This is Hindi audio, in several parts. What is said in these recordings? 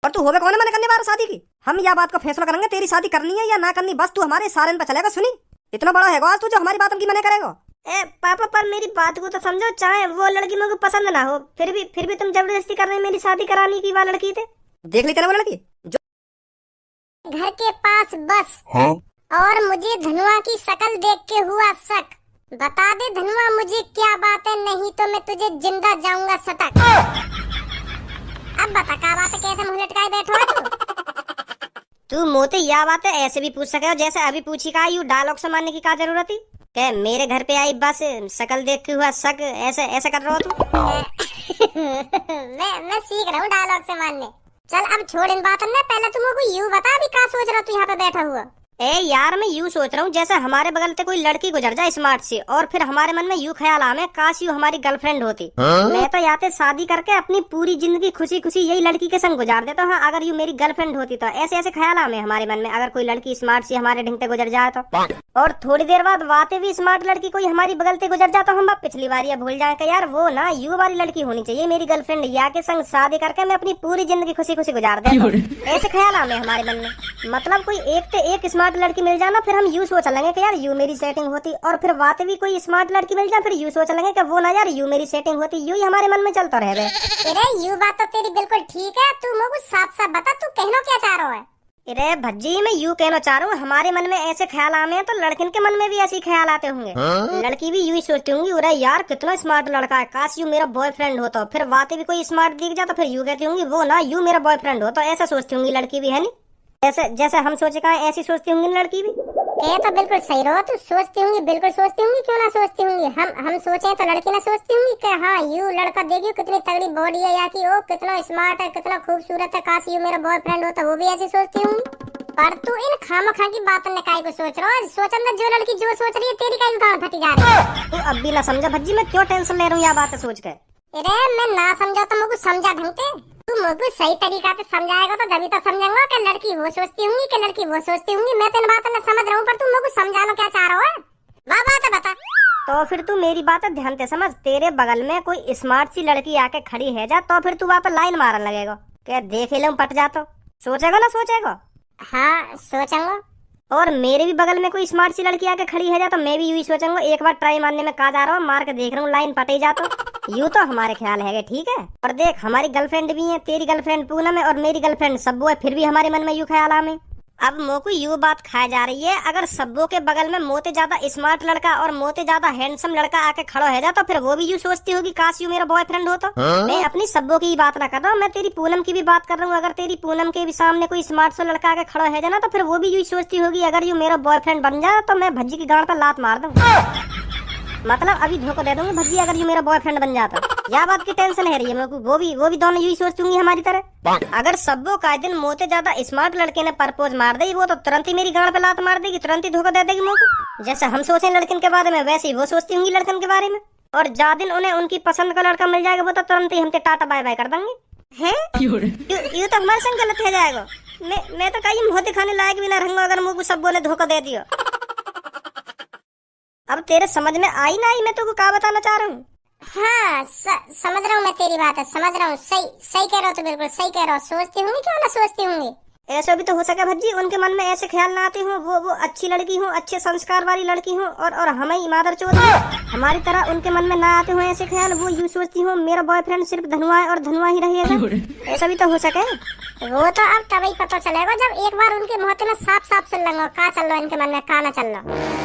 और तू होवे कौन है मना करने वाला शादी की? हम यह बात का फैसला करेंगे तेरी शादी करनी है या ना करनी, बस तू हमारे सारे पे चलेगा। सुनी, इतना बड़ा है आज तू जो हमारी बात की मना करेगा। ए पापा, पर मेरी बात को तो समझो। चाहे वो लड़की मुझे पसंद ना हो, फिर भी तुम जबरदस्ती कर रहे हो मेरी शादी कराने की। वाला लड़की थे, देख ली तेरे वो लड़की जो घर के पास बस। हाँ? और मुझे धनुआ की शक्ल देख के हुआ शक। बता दे धनुआ मुझे क्या बात है, नहीं तो मैं तुझे जिंदा जाऊंगा सटक। अब बता क्या बात है, कैसे मुंह लटकाए बैठो है तू मोते यह बात है ऐसे भी पूछ सके हो जैसे अभी पूछी। का यू डायलॉग से मानने की क्या जरूरत थी? क्या मेरे घर पे आई बस शक्ल देख के हुआ शक, ऐसे ऐसे कर रहा हो तू? मैं सीख रहा हूँ डायलॉग से मानने। चल अब छोड़ इन बातों में, पहले तुम को यू बता अभी क्या सोच रहा तू यहाँ पे बैठा हुआ। ए यार, मैं यूं सोच रहा हूँ जैसे हमारे बगल से कोई लड़की गुजर जाए स्मार्ट सी, और फिर हमारे मन में यूं ख्याल आवे काश यू हमारी गर्लफ्रेंड होती। मैं तो याते शादी करके अपनी पूरी जिंदगी खुशी खुशी यही लड़की के संग गुजार देता हूँ। अगर यू मेरी गर्लफ्रेंड होती तो ऐसे ऐसे ख्याल आवे हमारे मन में, अगर कोई लड़की स्मार्ट सी हमारे ढंग से गुजर जाए तो। और थोड़ी देर बाद वाते भी स्मार्ट लड़की कोई हमारी बगल से गुजर जाता, हम पिछली बार ये भूल जाए कि यार वो ना यू वाली लड़की होनी चाहिए मेरी गर्लफ्रेंड, या के संग शादी करके मैं अपनी पूरी जिंदगी खुशी खुशी गुजार देता। ऐसे ख्याल आवे हमारे मन में। मतलब कोई एक से एक स्मार्ट लड़की मिल जाना, फिर हम यू सोच लेंगे कि यार यू मेरी सेटिंग होती, और फिर बात भी कोई स्मार्ट लड़की मिल जाए फिर यू सोच लेंगे कि वो ना यार यू मेरी सेटिंग होती। यू ही हमारे मन में चलता रहे। अरे यू बात तो तेरी बिल्कुल ठीक है, तू मुझे साफ साफ बता तू कहना क्या चाह रहा है। अरे भज्जी, मैं यू कहना चाह रहा हूँ हमारे मन में ऐसे ख्याल आए हैं तो लड़किन के मन में भी ऐसे ख्याल आते होंगे। लड़की भी यू ही सोचती होंगी अरे यार कितना स्मार्ट लड़का है, काश यू मेरा बॉयफ्रेंड होता। फिर बातें भी कोई स्मार्ट दिख जाता फिर यू कहती होंगी वो ना यू मेरा बॉयफ्रेंड हो। तो ऐसा सोचती होंगी लड़की भी, है नी? ऐसे जैसे हम सोचे का ऐसी सोचती होंगी लड़की भी। ये तो बिल्कुल सही रहो, तू सोचती होंगी, बिल्कुल सोचती होंगी, क्यों ना सोचती होंगी। हम सोचे तो लड़की ना सोचती होंगी कि हाँ यू लड़का देखियो कितनी तगड़ी बॉडी है, या कि ओ कितना स्मार्ट है, कितना खूबसूरत है, काश यू मेरा बॉयफ्रेंड होता, वो भी ऐसी सोचती होंगी। पर तू इन खामखा की बातों ने काहे को सोच रहा है? सोचन दे, जो लड़की जो सोच रही है तेरी काहे गांड फटी जा रही है। तू अब भी ना समझा भज्जी, मैं क्यों टेंशन ले रहा हूँ यह बात सोच के। अरे मैं ना समझा तो मुझे समझा ढंग से। तू मुझे सही तरीका से समझाएगा तो तभी तो समझूंगा कि लड़की वो सोचती होंगी कि लड़की वो सोचती होंगी। मैं तो इन बातों में समझ रहा हूँ, पर तू मुझे समझा लो क्या चाह रहा है। वाह बात है बता। तो फिर तू मेरी बात ध्यान से समझ। तेरे बगल में कोई स्मार्ट सी लड़की आके खड़ी है जा, तो फिर तू वहाँ पे लाइन मारने लगेगा क्या देख ले पट जा, तो सोचेगा ना सोचेगा? हाँ सोचूंगा। और मेरे भी बगल में कोई स्मार्ट सी लड़की आके खड़ी है जा, तो मैं भी यूं ही सोचूंगा एक बार ट्राई मारने में कहा जा रहा हूँ, मार के देख रहा हूँ लाइन पटे जा। तो यूं तो हमारे ख्याल है ठीक है। और देख हमारी गर्लफ्रेंड भी है, तेरी गर्लफ्रेंड पूनम है और मेरी गर्लफ्रेंड सब्बू है, फिर भी हमारे मन में यूं ख्याल आवे। अब मोको यू बात खाई जा रही है, अगर सब्बू के बगल में मोते ज्यादा स्मार्ट लड़का और मोते ज्यादा हैंडसम लड़का आके खड़ा है जा, तो फिर वो भी यू सोचती होगी काश यू मेरा बॉयफ्रेंड हो। तो मैं अपनी सब्बू की बात ना कर रहा हूँ, मैं तेरी पूनम की भी बात कर रहा हूँ। अगर तेरी पूनम के भी सामने कोई स्मार्ट सा लड़का आके खड़ा है जा, तो फिर वो भी यू सोचती होगी अगर यू मेरा बॉयफ्रेंड बन जाए तो मैं भज्जी की गांड पर लात मार दूं। मतलब अभी धोखा दे दूंगी भज्जी अगर यू मेरा बॉयफ्रेंड बन जाता। यह बात की टेंशन है रही है मेरे को। वो भी दोनों यही सोचती होंगी हमारी तरह। अगर सब्बो का दिन मोते ज्यादा स्मार्ट लड़के ने प्रपोज मार दी, वो तो तुरंत ही मेरी गांड पे लात मार देगी, तुरंत ही धोखा दे देगी मुझको। जैसे हम सोचे लड़किन के बारे में वैसे ही वो सोचती होंगी लड़कन के बारे में। और जा दिन उन्हें उनकी पसंद का लड़का मिल जाएगा, वो तो तुरंत ही हमसे टाटा बाय बाय कर देंगे। हैं यू तो हमारे संग गलत हो जाएगा। मैं तो कहीं मुंह दिखाने लायक भी ना रहूंगा अगर मुझको सब्बो ने धोखा दे दिया। अब तेरे समझ में आई ना आई मैं तुमको क्या बताना चाह रहा हूँ? हाँ समझ रहा हूँ मैं तेरी बात है, समझ रहा हूँ। सही कह रहा हो, तो बिल्कुल सही कह रहा हो। सोचती होंगी क्यों ना सोचती होंगी। ऐसा भी तो हो सके भज्जी उनके मन में ऐसे ख्याल ना आते हो, वो अच्छी लड़की हो, अच्छे संस्कार वाली लड़की हो, और हमें इमादर चोद हमारी तरह उनके मन में ना आते हो ऐसे ख्याल। वो यूँ सोचती हो मेरा बॉयफ्रेंड सिर्फ धनुआ है और धनुआ ही रहेगा। ऐसा भी तो हो सके। वो तो अब तभी पता चलेगा जब एक बार उनके मुँह में साफ साफ सुन लेंगे क्या चल रहा है इनके मन में, क्या ना चल रहा।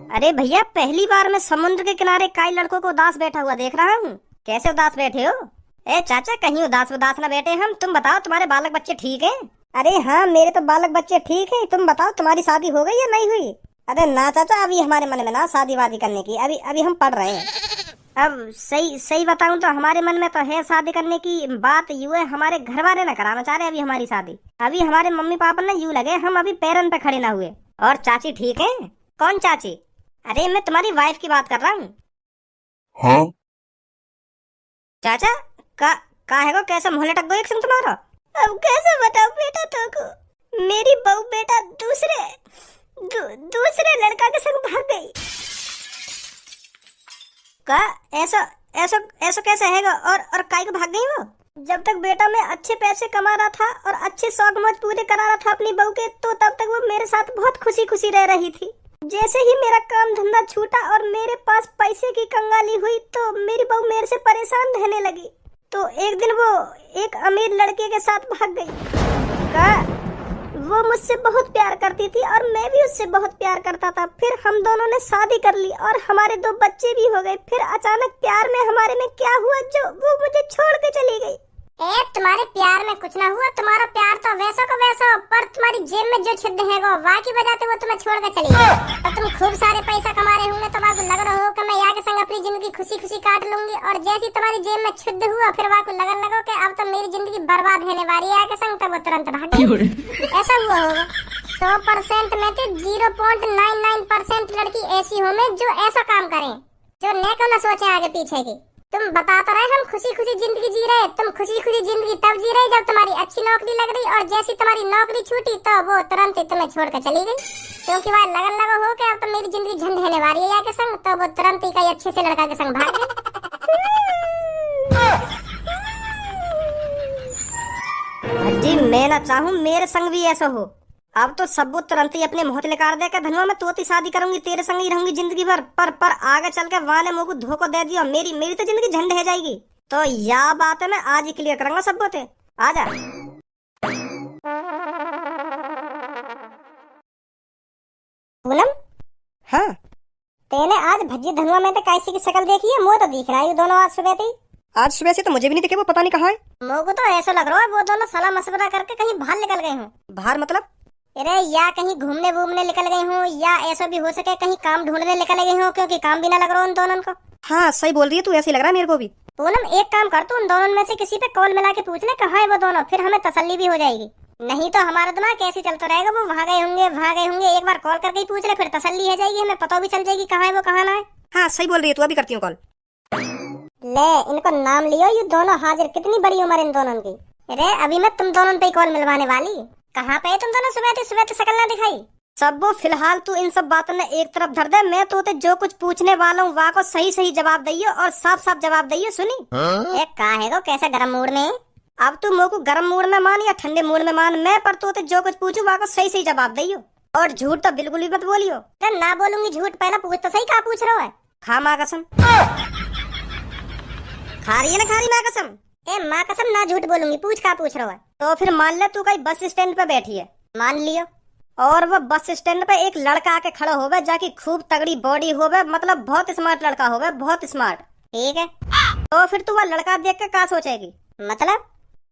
अरे भैया, पहली बार मैं समुद्र के किनारे कई लड़कों को उदास बैठा हुआ देख रहा हूँ। कैसे उदास बैठे हो? ए चाचा, कहीं उदास ना बैठे हम। तुम बताओ तुम्हारे बालक बच्चे ठीक हैं? अरे हाँ, मेरे तो बालक बच्चे ठीक हैं। तुम बताओ तुम्हारी शादी हो गई या नहीं हुई? अरे ना चाचा, अभी हमारे मन में ना शादी वादी करने की, अभी हम पढ़ रहे हैं। अब सही बताऊं तो हमारे मन में तो है शादी करने की बात। यू है हमारे घर वाले ना कराना चाह रहे अभी हमारी शादी। अभी हमारे मम्मी पापा ने यू लगे हम अभी पैरन पे खड़े ना हुए। और चाची ठीक है? कौन चाची? अरे मैं तुम्हारी वाइफ की बात कर रहा हूँ। हाँ? चाचा का है को कैसा मुँह लटक गो एक संग तुम्हारा? अब कैसे बताओ बेटा तुमको, मेरी बहू बेटा दूसरे लड़का के संग भाग गई। का ऐसा कैसे हैगा? और काई को भाग गई वो? जब तक बेटा मैं अच्छे पैसे कमा रहा था और अच्छे शौक मौज पूरे करा रहा था अपनी बहू के, तो तब तक वो मेरे साथ बहुत खुशी खुशी रह रही थी। जैसे ही मेरा काम धंधा छूटा और मेरे पास पैसे की कंगाली हुई, तो मेरी बहू मेरे से परेशान रहने लगी। तो एक दिन वो एक अमीर लड़के के साथ भाग गई। वो मुझसे बहुत प्यार करती थी और मैं भी उससे बहुत प्यार करता था। फिर हम दोनों ने शादी कर ली और हमारे 2 बच्चे भी हो गए। फिर अचानक प्यार में हमारे में क्या हुआ जो वो मुझे छोड़ के चली गई। तुम्हारे प्यार में कुछ ना हुआ, तुम्हारा प्यार तो वैसा का वैसा, पर तुम्हारी जेब में जो छिद्र है वो वाह की वजह से वो तुम्हें छोड़ के चली गई। और तुम खूब सारे पैसा कमा रहे होंगे, तो आपको लग रहा हो कि मैं यहाँ के संग अपनी जिंदगी खुशी खुशी काट लूंगी, और जैसी तुम्हारी जेब में छिद्र हुआ फिर आपको लगन लगा कि अब तो मेरी जिंदगी बर्बाद होने वाली है के संग, तब वो तुरंत भाग गई। ऐसा हुआ होगा। 100% में तो 0.99% लड़की ऐसी होंगे जो ऐसा काम करें, जो नेक न सोचे आगे पीछे की। तुम बता तो रहे हम खुशी खुशी जिंदगी जी रहे, तुम खुशी खुशी जिंदगी तब जी रहे जब तुम्हारी अच्छी नौकरी लग रही, और जैसी तुम्हारी नौकरी छूटी तो वो तुरंत ही तुम्हें छोड़ कर चली गई, क्योंकि वह लगन लगा हो कि अब तो मेरी जिंदगी झंड होने वाली है यहाँ के संग, तो वो तुरंत ही कई अच्छे से लड़का के संग भाग गई। जी मैं ना चाहूँ मेरे संग भी ऐसा हो। अब तो सब तुरंत ही अपने मोहत लेकर दे के धनवा में तोती शादी करूंगी, तेरे संग ही रहूंगी जिंदगी भर। पर आगे चल के वाले मुझको धोखा दे दिया, मेरी तो जिंदगी झंड है जाएगी। तो यह बात है मैं आज ही क्लियर करूंगा सब बोते। आजा। पूनम, हाँ तेने आज भज्जी धनवा में तो कैसी की शक्ल देखी है? मुँह तो दिख रहा है दोनों आज सुबह थी। आज सुबह से तो मुझे भी नहीं दिखे, वो पता नहीं कहाँ है। मुझको तो ऐसा लग रहा है वो दोनों सलाह मशवरा करके कहीं बाहर निकल गए हों। बाहर मतलब? अरे या कहीं घूमने वूमने निकल गई हूँ, या ऐसा भी हो सके कहीं काम ढूंढने निकल गई हूँ, क्योंकि काम भी ना लग रहा उन दोनों को। हाँ सही बोल रही है तू, ऐसे लग रहा है मेरे को भी। पूनम एक काम कर, तू उन दोनों में से किसी पे कॉल मिला के पूछ ले कहाँ है वो दोनों, फिर हमें तसल्ली भी हो जाएगी। नहीं तो हमारा दिमाग कैसे चलता रहेगा, वो वहाँ गए होंगे। एक बार कॉल करके ही पूछ ले, फिर तसल्ली हो जाएगी, हमें पता भी चल जाएगी कहाँ है वो कहाँ ना है। हाँ सही बोल रही है तू, अभी करती हूँ कॉल। ले इनको नाम लियो, ये दोनों हाजिर। कितनी बड़ी उम्र इन दोनों की। अरे अभी मैं तुम दोनों पे कॉल मिलवाने वाली। कहाँ पे तुम दोनों? सुबह से शक्ल ना दिखाई। सब वो फिलहाल तू इन सब बातों ने एक तरफ धर दे। मैं तो जो कुछ पूछने वाला हूँ वहाँ को सही सही जवाब दियो और साफ साफ जवाब दियो। सुनी एक कहा है कैसा गर्म मूड में? अब तू मेरे को गर्म मूड में मान या ठंडे मूड में मान, मैं पर तो जो कुछ पूछू वहाँ को सही सही जवाब दियो, और झूठ तो बिल्कुल भी मत बोलियो। ना बोलूंगी झूठ, पहला पूछ तो सही, कहाँ पूछ रहा है? खा माँ कसम। खा रही है ना, खा रही माँ कसम? ए माँ कसम ना झूठ बोलूंगी, पूछ कहाँ पूछ रहा है? तो फिर मान ले तू कहीं बस स्टैंड पे बैठी है, मान लियो, और वो बस स्टैंड पे एक लड़का आके खड़ा होवे जाकी खूब तगड़ी बॉडी होवे, मतलब बहुत स्मार्ट लड़का होवे, बहुत स्मार्ट। ठीक है, तो फिर तू वो लड़का देख के क्या सोचेगी?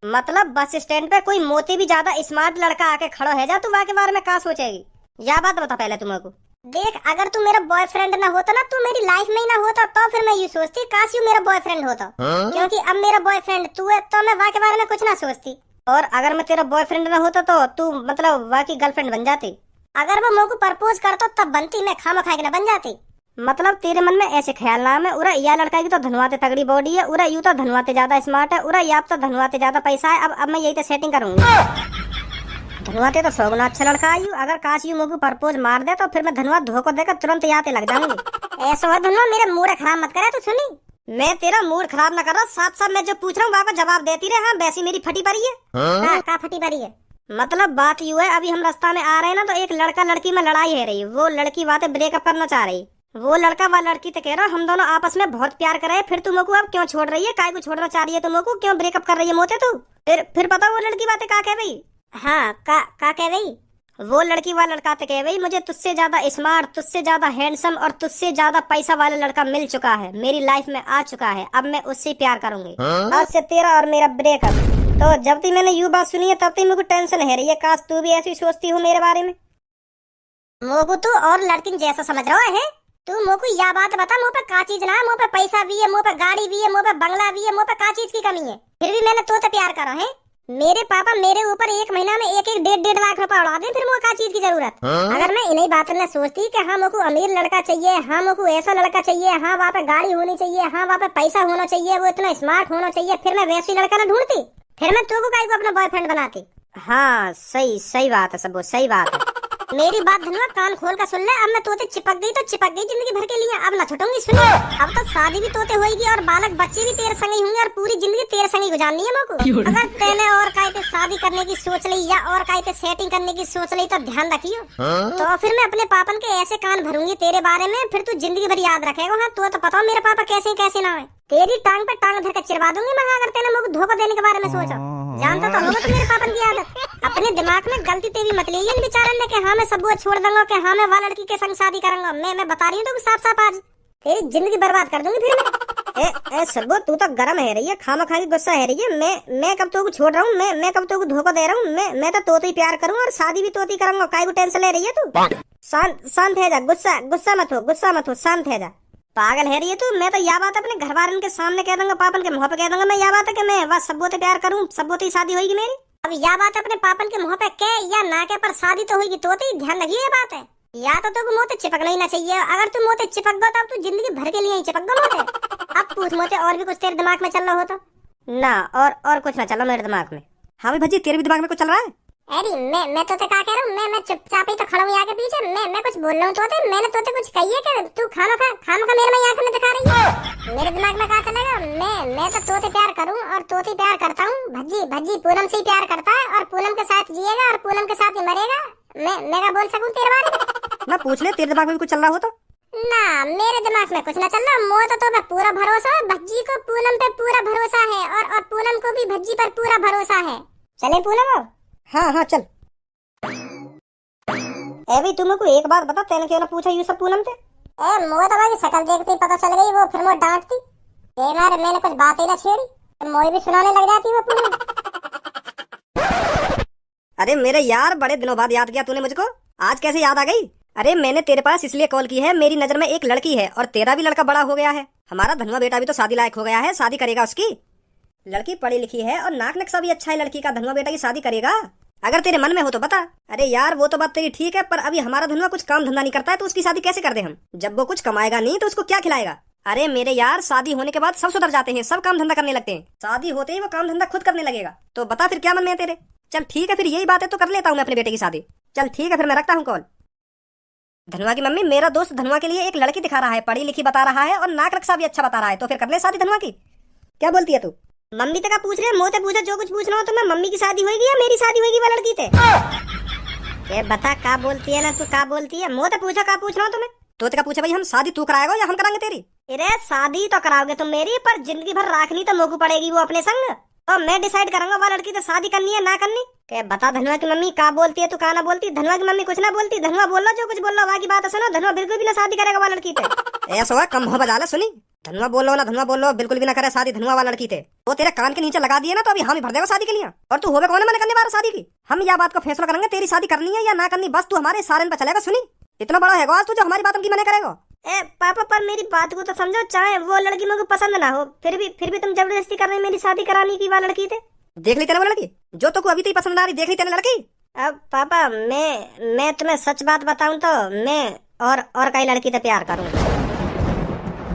मतलब बस स्टैंड पे कोई मोती भी ज्यादा स्मार्ट लड़का आके खड़ा है जा, तू वहाँ के बारे में क्या सोचेगी? यह बात बता पहले तुम को। देख अगर तू मेरा बॉयफ्रेंड ना होता ना, तू मेरी लाइफ में ही ना होता, तो फिर मैं ये सोचती काश यू मेरा बॉयफ्रेंड होता। क्योंकि अब मेरा बॉयफ्रेंड तू है, तो मैं वहाँ के बारे में कुछ ना सोचती। और अगर मैं तेरा बॉयफ्रेंड ना होता तो तू मतलब वहाँ की गर्लफ्रेंड बन जाती। अगर वो मुझको प्रपोज करता तब बनती, मैं खामा खा के ना बन जाती। मतलब तेरे मन में ऐसे ख्याल ना है उरा या लड़का की तो धनवाते तगड़ी बॉडी है, उरा यू तो धनवाते ज्यादा स्मार्ट है, उरा या तो धनवाते ज्यादा पैसा है। अब मैं यही तो सेटिंग करूंगी। धनवाते तो 100 गुना अच्छा लड़का है। अगर काश यू मुझको प्रपोज मार दे तो फिर मैं धनवा धोखा देकर तुरंत याते लग जाऊंगी। ऐसा है धनवा, मेरा मूड खराब मत करे। तू सुनी, मैं तेरा मूड खराब ना कर रहा, साथ साथ मैं जो पूछ रहा हूँ वहाँ का जवाब देती रहे। हाँ वैसी मेरी फटी पड़ी है। का फटी पड़ी है? मतलब बात यू है, अभी हम रास्ता में आ रहे हैं ना, तो एक लड़का लड़की में लड़ाई है रही। वो लड़की बातें ब्रेकअप करना चाह रही, वो लड़का व लड़की तो कह रहा हम दोनों आपस में बहुत प्यार कर रहे हैं। फिर तुम को अब क्यों छोड़ रही है? काय को छोड़ना चाह रही है? तुम को क्यों ब्रेकअप कर रही है मोते तू? फिर पता वो लड़की बातें क्या कह रही? हाँ का कह रही? वो लड़की वाला लड़का तो कह रही मुझे तुझसे ज्यादा स्मार्ट, तुझसे ज्यादा हैंडसम और तुझसे ज्यादा पैसा वाला लड़का मिल चुका है, मेरी लाइफ में आ चुका है। अब मैं उससे प्यार करूंगी। आज से तेरा और मेरा ब्रेकअप। तो जब तक मैंने यू बात सुनी है तब तक मुझे टेंशन है रही है। काश तू भी ऐसी सोचती हो मेरे बारे में। मोगू तू और लड़की जैसा समझ रहा है? तू मोको या बात बता, मुँह पे का चीज ना है? मुँह पे पैसा भी है, मुँह पे गाड़ी भी है, मुँह पे बंगला भी है, मुँह पे का चीज की कमी है? फिर भी मैंने तो प्यार करा है। मेरे पापा मेरे ऊपर एक महीना में 1-1 लाख रुपए उड़ा दें, फिर मुझे का चीज की जरूरत? अगर मैं इन्हीं बातों में सोचती कि हाँ मुझको अमीर लड़का चाहिए, हाँ मुझको ऐसा लड़का चाहिए, हाँ वहाँ पे गाड़ी होनी चाहिए, हाँ वहाँ पे पैसा होना चाहिए, वो इतना स्मार्ट होना चाहिए, फिर मैं वैसी लड़का ना ढूंढती, फिर मैं तुमको काहे को अपना बॉयफ्रेंड बनाती। हाँ सही बात है, सब सही बात है। मेरी बात धनुआ कान खोल कर सुन ले। अब मैं तोते चिपक गई तो चिपक गई जिंदगी भर के लिए, अब ना छूटूंगी। सुनिए, अब तो शादी भी तोते होगी और बालक बच्चे भी तेरे संग ही होंगे और पूरी जिंदगी तेरे संग ही गुजारनी है मोको। अगर तेने और कायते शादी करने की सोच ली या और कायते सेटिंग करने की सोच ली तो ध्यान रखियो। तो फिर मैं अपने पापन के ऐसे कान भरूंगी तेरे बारे में, फिर तू जिंदगी भर याद रखेगा। हाँ, तो पता मेरे पापा कैसे ना है। तेरी टांग पे टांग धर कर चिरवा दूंगी मैं अगर तेने मुझे धोखा देने के बारे में सोचा। जानता तो होगा तो मेरे पापन की आदत। अपने दिमाग में गलती तेरी मत ली इन बेचारन ने कि हाँ मैं सब वो छोड़ दूंगा, कि हाँ मैं वाला लड़की के संग शादी करूंगा। मैं बता रही हूँ तो साफ साफ आज तेरी जिंदगी बर्बाद कर दूंगी फिर मैं। सबो तू तो गरम है रही है, खामा खा के गुस्सा है रही है। मैं कब तो छोड़ रहा हूँ, मैं कब तो धोखा दे रहा हूँ। मैं तो तोते ही प्यार करूँ और शादी भी तोते करूंगा। काय को टेंशन ले रही है तू? शांत है जा, गुस्सा मत हो, शांत है जा। पागल है रही है तू। मैं तो यह बात अपने घर वालों के सामने कह दूंगा, पापन के मुंह पे कह दूंगा। मैं यह बात है कि मैं बस सबो से प्यार करूँ, सबो से शादी होगी मेरी। अब यह बात अपने पापन के मुंह पे कह या ना कह, पर शादी तो होगी तोते। ध्यान रखिए ये बात है। या तो तू मोते चिपकना ही ना चाहिए। अगर तू मोते चिपक गो तब तू जिंदगी भर के लिए ही चिपक गो मोते। अब पूछ मोते और भी कुछ तेरे दिमाग में चल रहा हो तो? ना, और कुछ ना चलो मेरे दिमाग में। हाँ भाई भज्जी, तेरे भी दिमाग में कुछ चल रहा है? अरे मैं तो क्या कह रहा हूँ, मैं चुपचाप ही तो खड़ा हूँ आगे पीछे। मैं कुछ बोल रहा हूँ तोते, मैंने तोते कुछ कही है क्या? तू खाना मेरे में आंख में दिखा रही है। मेरे दिमाग में क्या चलेगा? मैं तो तोते प्यार करूँ और तोते प्यार करता हूँ। भज्जी पूनम से ही प्यार करता है और पूनम के साथ जिएगा और पूनम के साथ ही मरेगा। मैं क्या बोल सकूँ तेरे बारे में? मैं पूछ ले, तेरे दिमाग में भी कुछ चल रहा हो तो? ना, मेरे दिमाग में कुछ ना चल रहा। मोह तो मैं पूरा भरोसा है। भज्जी को पूनम पे पूरा भरोसा है और पूनम को भी भज्जी पर पूरा भरोसा है। चले पूनम? हाँ चल। अभी तुमको एक बात बता, तेने क्यों ना पूछा ये सब पूनम से? मोह तो भाई शकल देखते ही पता चल गई। वो फिर वो डांटती मैंने कुछ बात ही ना छेड़ी, मोह भी सुनाने लग जाती वो पूनम। अरे मेरे यार, बड़े दिनों बाद याद किया तूने मुझको। आज कैसे याद आ गई? अरे मैंने तेरे पास इसलिए कॉल की है, मेरी नजर में एक लड़की है और तेरा भी लड़का बड़ा हो गया है। हमारा धनुआ बेटा भी तो शादी लायक हो गया है, शादी करेगा उसकी। लड़की पढ़ी लिखी है और नाक नक्शा भी अच्छा है लड़की का। धनुआ बेटा की शादी करेगा अगर तेरे मन में हो तो बता। अरे यार वो तो बात तेरी ठीक है, पर अभी हमारा धनुआ कुछ काम धंधा नहीं करता है तो उसकी शादी कैसे कर दे हम? जब वो कुछ कमाएगा नहीं तो उसको क्या खिलाएगा? अरे मेरे यार, शादी होने के बाद सब सुधर जाते हैं, सब काम धंधा करने लगते हैं। शादी होते ही वो काम धंधा खुद करने लगेगा। तो बता फिर क्या मन में है तेरे? चल ठीक है, फिर यही बात है तो कर लेता हूँ मैं अपने बेटे की शादी। चल ठीक है, फिर मैं रखता हूँ कॉल। धनुआ की मम्मी, मेरा दोस्त धनुआ के लिए एक लड़की दिखा रहा है, पढ़ी लिखी बता रहा है और नाक रक्षा भी अच्छा बता रहा है, तो फिर कर ले शादी धनुआ की। क्या बोलती है तू? मम्मी तक पूछ रहे, मोते पूछा जो कुछ पूछना हो तो। मैं मम्मी की शादी होगी या मेरी शादी होगी वो लड़की थे? बता क्या बोलती है ना तू, क्या बोलती है? मोते पूछा क्या पूछना हो तुम्हें? तो क्या पूछे भाई, हम शादी तू कराएगा या हम कराएंगे तेरी? अरे शादी तो कराओगे तुम मेरी, पर जिंदगी भर राखनी तो मोकू पड़ेगी वो अपने संग। तो मैं डिसाइड करूंगा वो लड़की से शादी करनी है ना करनी। के बता धनुआ की मम्मी क्या बोलती है, तू क्या ना बोलती? धनुआ की मम्मी कुछ ना बोलती। धनुआ बोल लो जो कुछ बोल लो, बाकी बात सुनो। धनुआ बिल्कुल भी ना शादी करेगा वो लड़की थे। ऐसा कम हो बजा ले, सुनी। धनुआ बोलो ना, धनुआ बोलो बिल्कुल भी ना करे शादी धनुआ वाला लड़की थे। वो तेरे कान के नीचे लगा दिए ना तो अभी हम ही भर देगा शादी के लिए। और तू होवे कौन है मैंने करने वाला शादी की? हम यह बात को फैसला करेंगे तेरी शादी करनी है या ना करनी, बस तू हमारे सारे पे चलेगा। सुनी, इतना बड़ा है आज तू जो हमारी बात की मना करेगा। पापा पर मेरी बात को तो समझो, चाहे वो लड़की मुझे पसंद ना हो, फिर भी तुम जबरदस्ती कर रहे मेरी शादी कराने की वो लड़की थे। देख ली तेरे वो लड़की जो तो अभी तो पसंद आ रही, देख ली तेरे लड़की। अब पापा मैं तुम्हें सच बात बताऊं तो मैं और कई लड़की से प्यार करूं।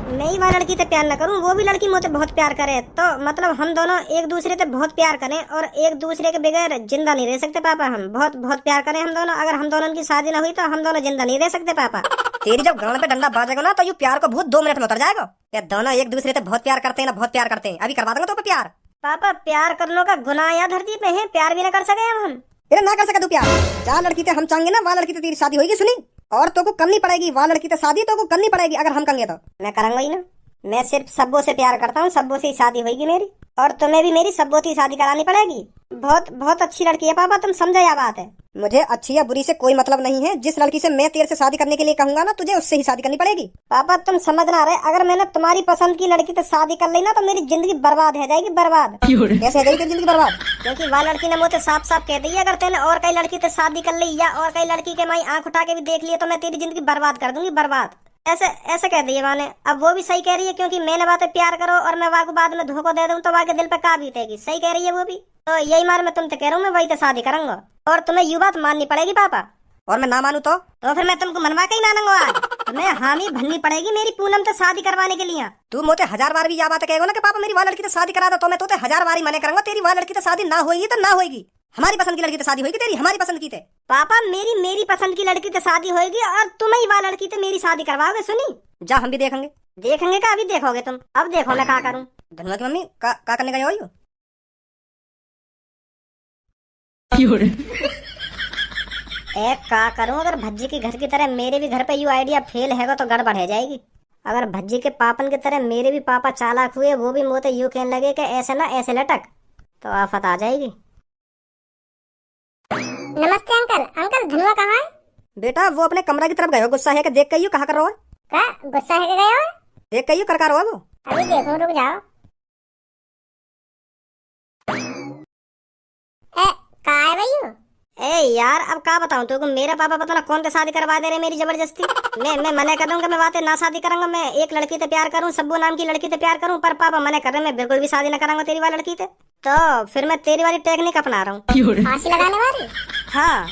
मैं ही वह लड़की से प्यार न करूं, वो भी लड़की मुझे बहुत प्यार करे। तो मतलब हम दोनों एक दूसरे से बहुत प्यार करें और एक दूसरे के बगैर जिंदा नहीं रह सकते पापा। हम बहुत प्यार करें हम दोनों। अगर हम दोनों की शादी न हुई तो हम दोनों जिंदा नहीं रह सकते पापा। तेरी जब गांड पे डंडा बाजेगा ना तो यू प्यार को बहुत 2 मिनट में उतर जाएगा। क्या दोनों एक दूसरे से बहुत प्यार करते हैं ना, बहुत प्यार करते हैं। अभी करवा दूंगा तो प्यार। पापा प्यार करने का गुनाह या धरती पे है, प्यार भी न कर सके हम। अरे ना कर सके तू प्यार। जहाँ लड़की से हम चाहेंगे ना वहाँ लड़की से तेरी शादी होगी। सुनी, और तो को करनी पड़ेगी वहाँ लड़की से शादी, तो को करनी पड़ेगी अगर हम कहेंगे तो। मैं करूंगा ही ना। मैं सिर्फ सब्बों से प्यार करता हूँ, सब्बों से ही शादी होगी मेरी। और तुम्हें भी मेरी सब्बों से शादी करानी पड़ेगी। बहुत अच्छी लड़की है पापा, तुम समझो यह बात है। मुझे अच्छी या बुरी से कोई मतलब नहीं है। जिस लड़की से मैं तेरे से शादी करने के लिए कहूंगा ना, तुझे उससे ही शादी करनी पड़ेगी। पापा तुम समझ ना रहे, अगर मैंने तुम्हारी पसंद की लड़की से शादी कर ली ना तो मेरी जिंदगी बर्बाद हो जाएगी, बर्बाद। कैसे हो जाएगी तेरी जिंदगी बर्बाद? क्योंकि वह लड़की ने मुझे साफ साफ कह दी है, अगर तेने और कई लड़की से शादी कर ली या और कई लड़की के मैं आंख उठा के भी देख लिया तो मैं तेरी जिंदगी बर्बाद कर दूंगी, बर्बाद। ऐसे कह दिए माने। अब वो भी सही कह रही है, क्योंकि मैंने बातें प्यार करो और मैं वाह को बाद में धोखा दे दूं तो वाह के दिल पे का बीतेगी। सही कह रही है वो भी। तो यही मार मैं तुमसे कह रहा हूँ, मैं वही तो शादी करूंगा और तुम्हें ये बात माननी पड़ेगी पापा। और मैं ना मानू तो फिर मैं तुमको मनवा के ही मानूंगा आज। तुम्हें हामी भरनी पड़ेगी मेरी पूनम से शादी करवाने के लिए। तू मोते 1000 बार भी यह बात कहेगा ना कि पापा मेरी वह लड़की से शादी करा दो, तो मैं तोते 1000 बार ही मना करूंगा। तेरी वह लड़की से शादी ना होगी तो ना होगी। हमारी पसंद की लड़की से शादी होगी तेरी, हमारी पसंद की थे। पापा मेरी मेरी पसंद की लड़की से शादी होगी और तुम ही वाला लड़की से मेरी शादी करवाओगे। सुनी, जा हम भी देखेंगे। देखेंगे का? अभी देखोगे तुम। अब देखो मैं क्या करूँ। धनुआ की मम्मी का करने गए हो यू? एक का करूं, अगर भज्जी के घर की तरह मेरे भी घर पे यू आइडिया फेल हैगा तो गड़बड़ है जाएगी। अगर भज्जी के पापन की तरह मेरे भी पापा चालाक हुए, वो भी मोते यू कहने लगे कि ऐसे ना ऐसे लटक, तो आफत आ जाएगी। नमस्ते अंकल। अंकल धनुआ कहाँ है? बेटा वो अपने कमरा की तरफ गए हो, गुस्सा है कि देख के यू कहा कर रहा है? का गुस्सा है कि गया हो? देख के यू कर रहा है वो। अभी देखूं, रुक जाओ। कहाँ है भैया? ए यार अब क्या बताऊं तुमको, मेरे पापा पता ना कौन से शादी करवा दे रहे मेरी जबरदस्ती। मैं मना कर दूंगा, मैं बातें ना शादी करूंगा। मैं एक लड़की से प्यार करूं, सब्बू नाम की लड़की से प्यार करूं, पर पापा मना कर रहे हैं। मैं बिल्कुल भी शादी ना कराऊंगा तेरी वाली लड़की से। तो फिर मैं तेरी वाली टेक्निक अपना रहा हूँ, फांसी लगाने वाली। हाँ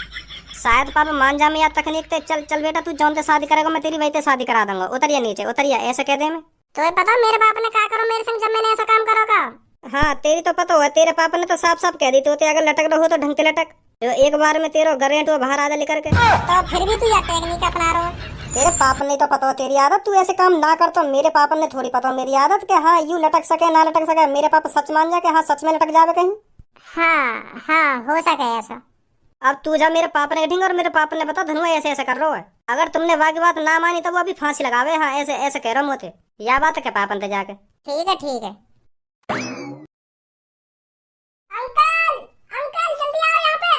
शायद पापा मान जा मैं यार तकनीक ते। चल चल बेटा, तू जौन से शादी करेगा मैं तेरी वही से शादी करा दूंगा। उतरिया नीचे, उतरिया, ऐसे कह दे मैं। तो पता मेरे बाप ने क्या करो मेरे संग जब मैंने ऐसा काम करोगा? हाँ तेरी तो पता हो, तेरे पापा ने तो साफ साफ कह दी तो अगर लटक रहो तो ढंग के लटक, जो एक बार में तेरा गरेंट वो बाहर आ जा लेकर के। तो फिर भी तू यह टेक्निक अपना रहा है। तेरे पापा ने तो पता हो तेरी आदत, तू ऐसे काम ना कर। तो मेरे पापा ने थोड़ी पता हो मेरी आदत के हाँ यू लटक सके ना लटक सके। मेरे पापा सच मान जा के हाँ सच में लटक जावे कहीं। हाँ हाँ हो सके ऐसा। अब तू जा, मेरे पापा ने ढींग और मेरे पापा ने बता धनुआ ऐसे ऐसे कर रहा है। अगर तुमने वाकी बात ना मानी तो वो अभी फांसी लगावे। हाँ ऐसे ऐसे कह रहा मोते, या बात है क्या पापन ते जाके। ठीक है ठीक है। अंकल अंकल जल्दी आओ यहाँ पे।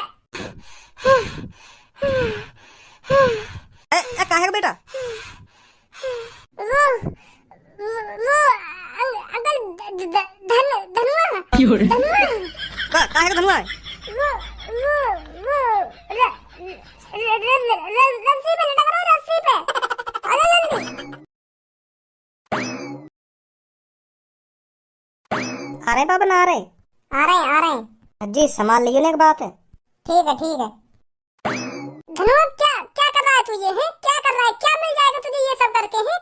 काहे का बेटा? वो अंकल धनुआ काहे का धनुआ है? रस्सी पे लटक रहा है, रस्सी पे। अरे जल्दी। आ रहे पापा ना आ रहे? आ रहे हैं आ रहे हैं। जी संभाल लियो ना, एक बात है। ठीक है ठीक है। धनुआ क्या क्या कर रहा है तू? ये है क्या कर रहा है? क्या मिल जाएगा तुझे ये सब करके? है